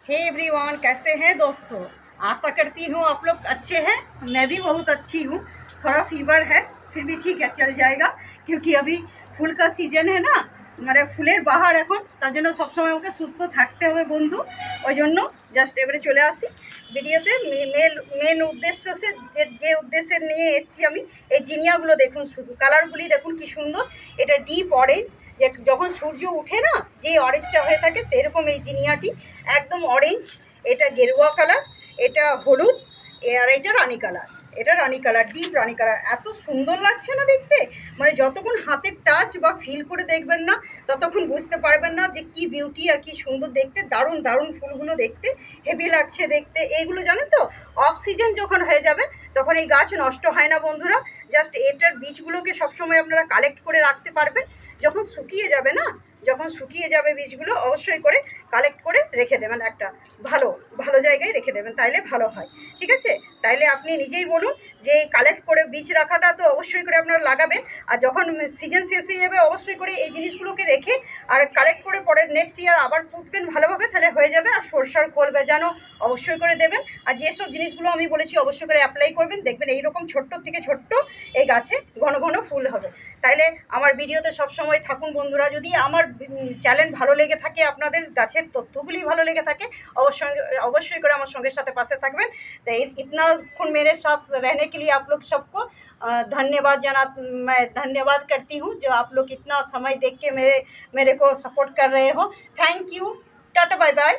Hey everyone, कैसे हैं दोस्तों। आशा करती हूँ आप लोग अच्छे हैं। मैं भी बहुत अच्छी हूँ। थोड़ा फीवर है, फिर भी ठीक है, चल जाएगा। क्योंकि अभी फुल का सीजन है ना, মানে ফুলের বাহার এখন, তার জন্য সবসময় আমাকে সুস্থ থাকতে হবে বন্ধু। ওই জন্য জাস্ট এবারে চলে আসি ভিডিওতে। মেন উদ্দেশ্য যে উদ্দেশ্যে নিয়ে এসেছি আমি, এই জিনিয়াগুলো দেখুন, শুধু কালারগুলি দেখুন কি সুন্দর। এটা ডিপ অরেঞ্জ, যে যখন সূর্য উঠে না যে অরেঞ্জটা হয়ে থাকে সেরকম এই জিনিয়াটি একদম অরেঞ্জ। এটা গেরুয়া কালার, এটা হলুদ, আর এটা রানি কালার। এটা রানি কালার, ডিপ রানি কালার। এত সুন্দর লাগছে না দেখতে, মানে যতক্ষণ হাতের টাচ বা ফিল করে দেখবেন না ততক্ষণ বুঝতে পারবেন না যে কি বিউটি আর কি সুন্দর দেখতে। দারুণ দারুণ ফুলগুলো দেখতে, হেভি লাগছে দেখতে। এইগুলো জানেন তো, অফ সিজন যখন হয়ে যাবে তখন এই গাছ নষ্ট হয় না বন্ধুরা। জাস্ট এটার বীজগুলোকে সবসময় আপনারা কালেক্ট করে রাখতে পারবেন। যখন শুকিয়ে যাবে না, যখন শুকিয়ে যাবে বীজগুলো অবশ্যই করে কালেক্ট করে রেখে দেবেন একটা ভালো ভালো জায়গায় রেখে দেবেন, তাইলে ভালো হয়। ঠিক আছে, তাইলে আপনি নিজেই বলুন যে এই কালেক্ট করে বীজ রাখাটা তো অবশ্যই করে আপনারা লাগাবেন। আর যখন সিজন শেষ হয়ে যাবে অবশ্যই করে এই জিনিসগুলোকে রেখে আর কালেক্ট করে পরে নেক্সট ইয়ার আবার পুঁতবেন ভালোভাবে, তাহলে হয়ে যাবে। আর সরষার খোল ভেজানো অবশ্যই করে দেবেন। আর যেসব জিনিসগুলো আমি বলেছি অবশ্যই করে অ্যাপ্লাই করবেন, দেখবেন এইরকম ছোট্ট থেকে ছোট্ট এই গাছে ঘন ঘন ফুল হবে। তাইলে আমার ভিডিওতে সবসময় থাকুন বন্ধুরা। যদি আমার চ্যানেল ভালো লেগে থাকে, আপনাদের গাছের তথ্যগুলি ভালো লেগে থাকে, অবশ্যই করে আমার সঙ্গে সাথে পাশে থাকবেন। तो इतना मेरे साथ रहने के लिए आप लोग सबको मैं धन्यवाद करती हूँ, जो आप लोग इतना समय देख के मेरे को सपोर्ट कर रहे हो। Thank you, tata bye bye.